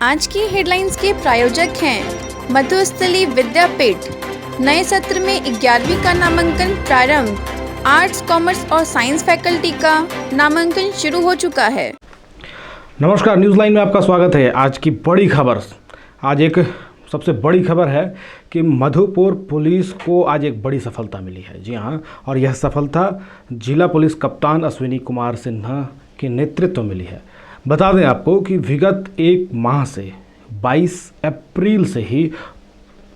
आज की हेडलाइंस के प्रायोजक हैं मधुस्थली विद्यापीठ। नए सत्र में 11वीं का नामांकन प्रारंभ। आर्ट्स, कॉमर्स और साइंस फैकल्टी का नामांकन शुरू हो चुका है। नमस्कार, न्यूज़ लाइन में आपका स्वागत है। आज की बड़ी खबर, आज एक सबसे बड़ी खबर है कि मधुपुर पुलिस को आज एक बड़ी सफलता मिली है। जी हाँ, और यह सफलता जिला पुलिस कप्तान अश्विनी कुमार सिन्हा के नेतृत्व में मिली है। बता दें आपको कि विगत एक माह से 22 अप्रैल से ही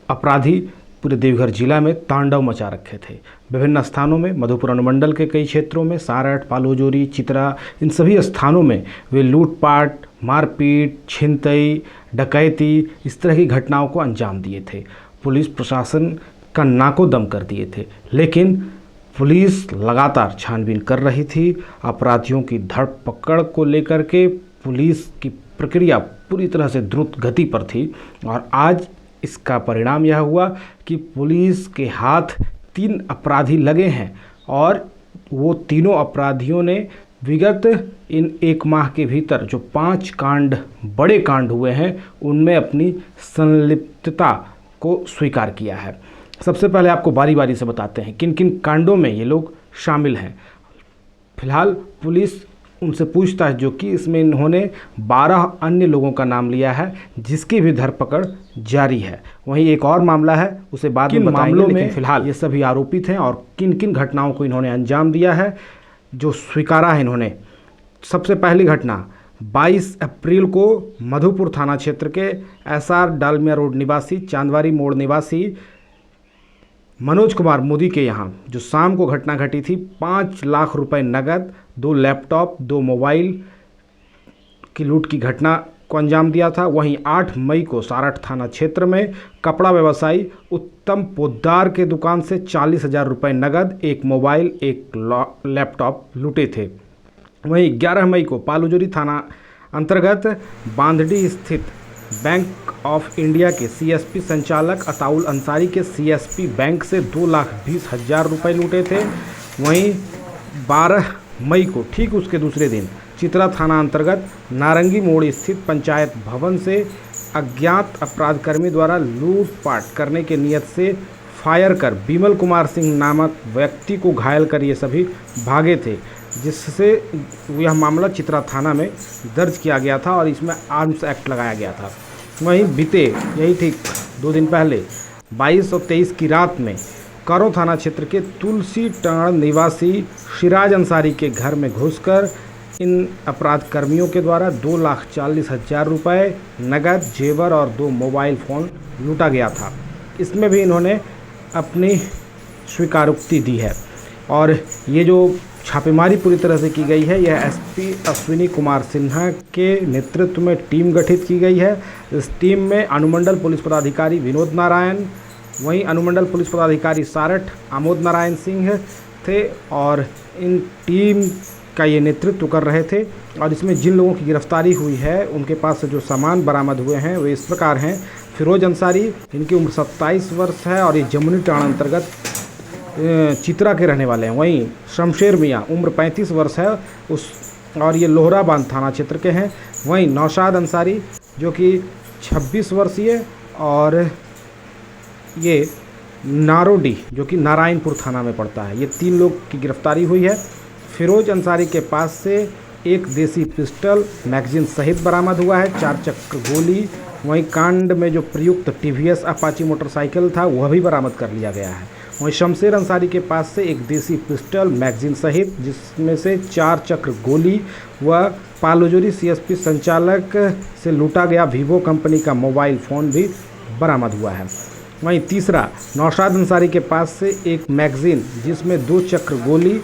अपराधी पूरे देवघर जिला में तांडव मचा रखे थे। विभिन्न स्थानों में, मधुपुर अनुमंडल के कई क्षेत्रों में, सारठ, पालोजोरी, चित्रा, इन सभी स्थानों में वे लूटपाट, मारपीट, छिनतई, डकैती, इस तरह की घटनाओं को अंजाम दिए थे। पुलिस प्रशासन का नाको दम कर दिए थे, लेकिन पुलिस लगातार छानबीन कर रही थी। अपराधियों की धरपकड़ को लेकर के पुलिस की प्रक्रिया पूरी तरह से द्रुत गति पर थी और आज इसका परिणाम यह हुआ कि पुलिस के हाथ 3 अपराधी लगे हैं और वो तीनों अपराधियों ने विगत इन एक माह के भीतर जो 5 कांड, बड़े कांड हुए हैं, उनमें अपनी संलिप्तता को स्वीकार किया है। सबसे पहले आपको बारी बारी से बताते हैं किन किन कांडों में ये लोग शामिल हैं। फिलहाल पुलिस उनसे पूछताछ जो कि इसमें इन्होंने 12 अन्य लोगों का नाम लिया है, जिसकी भी धरपकड़ जारी है। वहीं एक और मामला है, उसे बाद में बताएंगे, लेकिन फिलहाल ये सभी आरोपित हैं और किन किन घटनाओं को इन्होंने अंजाम दिया है जो स्वीकारा है इन्होंने। सबसे पहली घटना 22 अप्रैल को मधुपुर थाना क्षेत्र के SR डालमिया रोड निवासी, चांदवारी मोड़ निवासी मनोज कुमार मोदी के यहाँ जो शाम को घटना घटी थी। 5 लाख रुपए नगद, 2 लैपटॉप, 2 मोबाइल की लूट की घटना को अंजाम दिया था। वहीं 8 मई को सारठ थाना क्षेत्र में कपड़ा व्यवसायी उत्तम पोद्दार के दुकान से 40,000 रुपये नगद, 1 मोबाइल, 1 लैपटॉप लूटे थे। वहीं 11 मई को पालोजोरी थाना अंतर्गत बांधडी स्थित बैंक ऑफ इंडिया के CSP संचालक अताउल अंसारी के CSP बैंक से 2,20,000 रुपये लूटे थे। वहीं 12 मई को ठीक उसके दूसरे दिन चित्रा थाना अंतर्गत नारंगी मोड़ स्थित पंचायत भवन से अज्ञात अपराधकर्मी द्वारा लूटपाट करने के नियत से फायर कर विमल कुमार सिंह नामक व्यक्ति को घायल कर ये सभी भागे थे, जिससे यह मामला चित्रा थाना में दर्ज किया गया था और इसमें आर्म्स एक्ट लगाया गया था। वहीं बीते यही ठीक 2 दिन पहले 22 और 23 की रात में करो थाना क्षेत्र के तुलसी टाण निवासी सिराज अंसारी के घर में घुसकर इन अपराध कर्मियों के द्वारा 2,40,000 रुपये नगद, जेवर और 2 मोबाइल फ़ोन लूटा गया था। इसमें भी इन्होंने अपनी स्वीकारोक्ति दी है और ये जो छापेमारी पूरी तरह से की गई है, यह SP अश्विनी कुमार सिन्हा के नेतृत्व में टीम गठित की गई है। इस टीम में अनुमंडल पुलिस पदाधिकारी विनोद नारायण, वहीं अनुमंडल पुलिस पदाधिकारी सारठ आमोद नारायण सिंह थे और इन टीम का ये नेतृत्व कर रहे थे। और इसमें जिन लोगों की गिरफ्तारी हुई है, उनके पास से जो सामान बरामद हुए हैं वे इस प्रकार हैं। फिरोज अंसारी, इनकी उम्र 27 वर्ष है और ये जमुनी टाण अंतर्गत चित्रा के रहने वाले हैं। वहीं शमशेर मियाँ, उम्र 35 वर्ष है और ये लोहरा बांध थाना क्षेत्र के हैं। वहीं नौशाद अंसारी जो कि 26 वर्षीय और ये नारोडी जो कि नारायणपुर थाना में पड़ता है। ये 3 लोग की गिरफ्तारी हुई है। फिरोज अंसारी के पास से एक देसी पिस्टल, मैगजीन सहित बरामद हुआ है, 4 चक्र गोली। वहीं कांड में जो प्रयुक्त TVS अपाची मोटरसाइकिल था वह भी बरामद कर लिया गया है। वहीं शमशेर अंसारी के पास से एक देसी पिस्टल, मैगजीन सहित, जिसमें से 4 चक्र गोली व पालोजोरी CSP संचालक से लूटा गया वीवो कंपनी का मोबाइल फ़ोन भी बरामद हुआ है। वहीं तीसरा नौशाद अंसारी के पास से एक मैगजीन जिसमें 2 चक्र गोली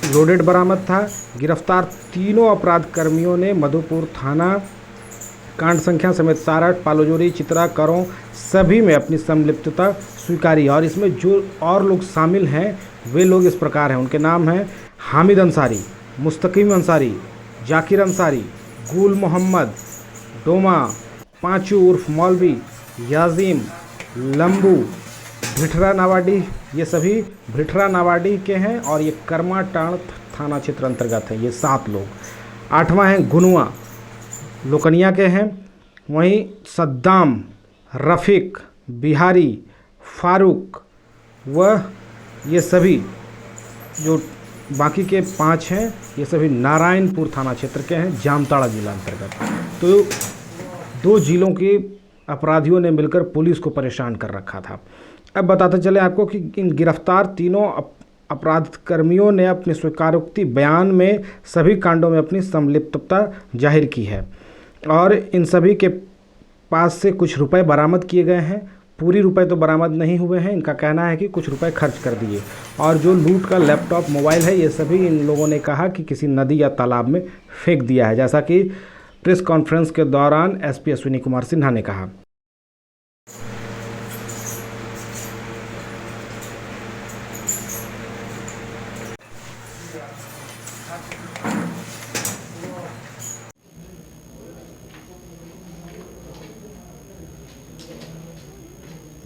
लोडेड बरामद था। गिरफ्तार तीनों अपराध कर्मियों ने मधुपुर थाना कांड संख्या समेत सारठ, पालोजोरी, चित्रा, करों सभी में अपनी संलिप्तता स्वीकारी। और इसमें जो और लोग शामिल हैं वे लोग इस प्रकार हैं। उनके नाम हैं हामिद अंसारी, मुस्तकीम अंसारी, जाकिर अंसारी, गुल मोहम्मद, डोमा, पांचू उर्फ मौलवी, याजीम, लंबू, भिठरा नावाडी, ये सभी भिठरा नावाडी के हैं और ये कर्मा टाण थाना क्षेत्र अंतर्गत है। ये 7 लोग। 8वां है गुनुआ, लोकनिया के हैं। वहीं सद्दाम, रफ़ीक, बिहारी, फारूक व ये सभी जो बाकी के 5 हैं ये सभी नारायणपुर थाना क्षेत्र के हैं, जामताड़ा जिला अंतर्गत। तो 2 जिलों के अपराधियों ने मिलकर पुलिस को परेशान कर रखा था। अब बताते चले आपको कि इन गिरफ्तार तीनों अपराध कर्मियों ने अपने स्वीकारोक्ति बयान में सभी कांडों में अपनी संलिप्तता जाहिर की है और इन सभी के पास से कुछ रुपए बरामद किए गए हैं। पूरी रुपए तो बरामद नहीं हुए हैं, इनका कहना है कि कुछ रुपए खर्च कर दिए। और जो लूट का लैपटॉप, मोबाइल है, ये सभी इन लोगों ने कहा कि किसी नदी या तालाब में फेंक दिया है, जैसा कि प्रेस कॉन्फ्रेंस के दौरान एसपी अश्विनी कुमार सिन्हा ने कहा।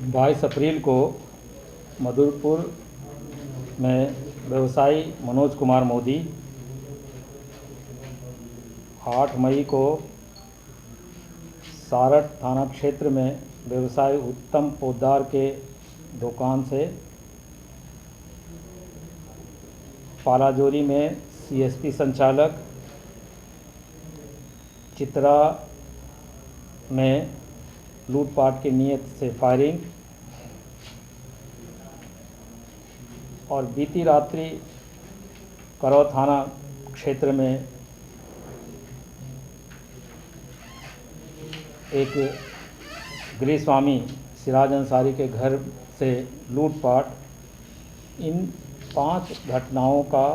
बाईस अप्रैल को मधुपुर में व्यवसायी मनोज कुमार मोदी, 8 मई को सारठ थाना क्षेत्र में व्यवसायी उत्तम पोद्दार के दुकान से, पालाजोरी में सीएसपी संचालक, चित्रा में लूटपाट की नीयत से फायरिंग और बीती रात्रि करौ थाना क्षेत्र में एक गृहस्वामी सिराज अंसारी के घर से लूटपाट, इन 5 घटनाओं का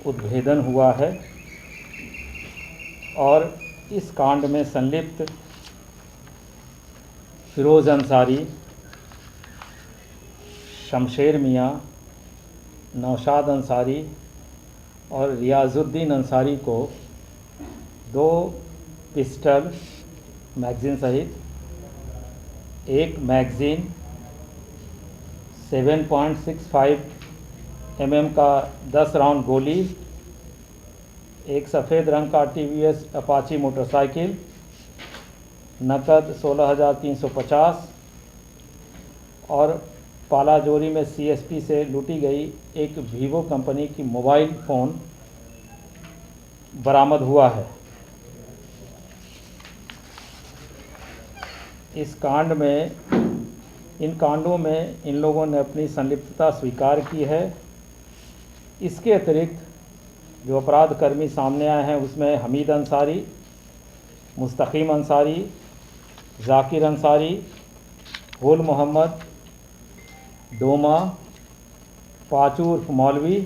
उद्भेदन हुआ है और इस कांड में संलिप्त फिरोज़ अंसारी, शमशेर मियाँ, नौशाद अंसारी और रियाजुद्दीन अंसारी को 2 पिस्टल मैगज़ीन सहित 1 मैगज़ीन, 7.65 mm का 10 राउंड गोली, एक सफ़ेद रंग का टीवीएस अपाची मोटरसाइकिल, नकद 16,350 और पालाजोरी में सीएसपी से लूटी गई एक वीवो कंपनी की मोबाइल फ़ोन बरामद हुआ है। इन कांडों में इन लोगों ने अपनी संलिप्तता स्वीकार की है। इसके अतिरिक्त जो अपराध कर्मी सामने आए हैं उसमें हमीद अंसारी, मुस्तकीम अंसारी, जाकिर अंसारी, गुल मोहम्मद, डोमा, पाचू उर्फ मौलवी,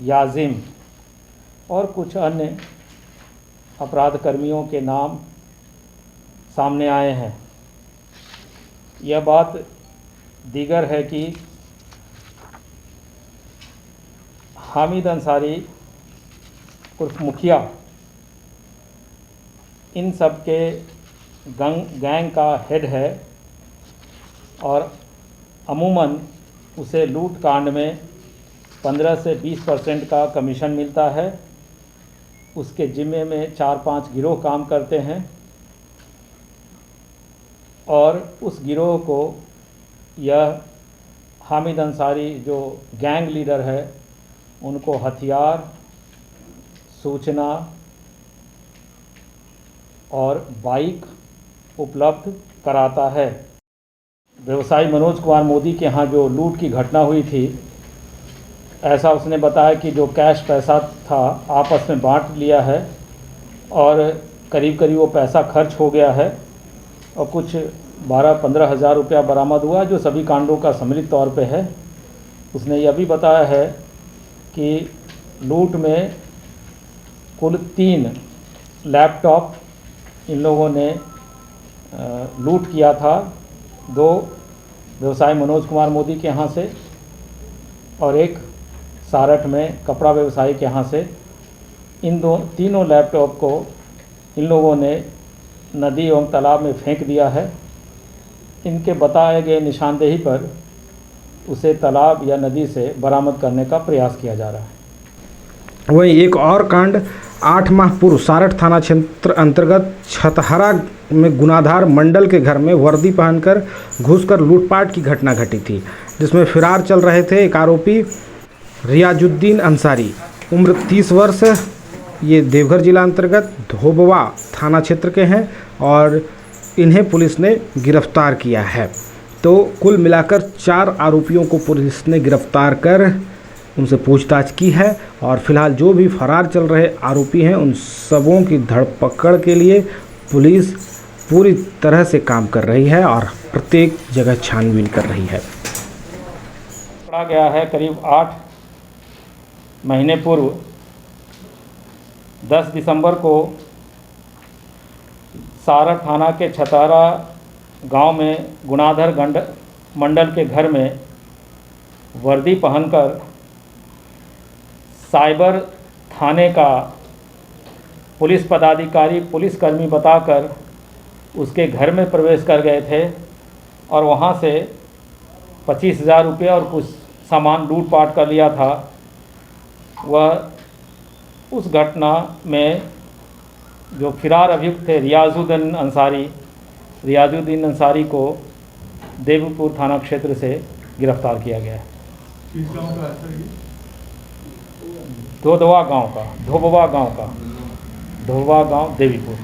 याजिम और कुछ अन्य अपराध कर्मियों के नाम सामने आए हैं। यह बात दीगर है कि हामिद अंसारी उर्फ मुखिया इन सब के गैंग का हेड है और अमूमन उसे लूट कांड में 15 से 20% का कमीशन मिलता है। उसके जिम्मे में 4-5 गिरोह काम करते हैं और उस गिरोह को यह हामिद अंसारी जो गैंग लीडर है उनको हथियार, सूचना और बाइक उपलब्ध कराता है। व्यवसायी मनोज कुमार मोदी के यहाँ जो लूट की घटना हुई थी, ऐसा उसने बताया कि जो कैश पैसा था आपस में बांट लिया है और करीब करीब वो पैसा खर्च हो गया है और कुछ 12-15 हज़ार रुपया बरामद हुआ जो सभी कांडों का सम्मिलित तौर पे है। उसने यह भी बताया है कि लूट में कुल 3 लैपटॉप इन लोगों ने लूट किया था, 2 व्यवसायी मनोज कुमार मोदी के यहाँ से और एक सारठ में कपड़ा व्यवसायी के यहाँ से। इन तीनों लैपटॉप को इन लोगों ने नदी एवं तालाब में फेंक दिया है। इनके बताए गए निशानदेही पर उसे तालाब या नदी से बरामद करने का प्रयास किया जा रहा है। वहीं एक और कांड 8 माह पूर्व सारठ थाना क्षेत्र अंतर्गत छतहरा में गुनाधार मंडल के घर में वर्दी पहनकर घुसकर लूटपाट की घटना घटी थी, जिसमें फरार चल रहे थे एक आरोपी रियाजुद्दीन अंसारी, उम्र 30 वर्ष। ये देवघर जिला अंतर्गत धोबवा थाना क्षेत्र के हैं और इन्हें पुलिस ने गिरफ्तार किया है। तो कुल मिलाकर 4 आरोपियों को पुलिस ने गिरफ्तार कर उनसे पूछताछ की है और फिलहाल जो भी फरार चल रहे आरोपी हैं उन सबों की धरपकड़ के लिए पुलिस पूरी तरह से काम कर रही है और प्रत्येक जगह छानबीन कर रही है। पकड़ा गया है करीब 8 महीने पूर्व 10 दिसंबर को सारठ थाना के छतहरा गांव में गुनाधर मंडल के घर में वर्दी पहनकर साइबर थाने का पुलिस पदाधिकारी पुलिसकर्मी बताकर उसके घर में प्रवेश कर गए थे और वहां से 25,000 रुपये और कुछ सामान लूटपाट कर लिया था। वह उस घटना में जो फिरार अभियुक्त थे रियाजुद्दीन अंसारी को देवीपुर थाना क्षेत्र से गिरफ्तार किया गया है। धोबवा गांव का देवीपुर।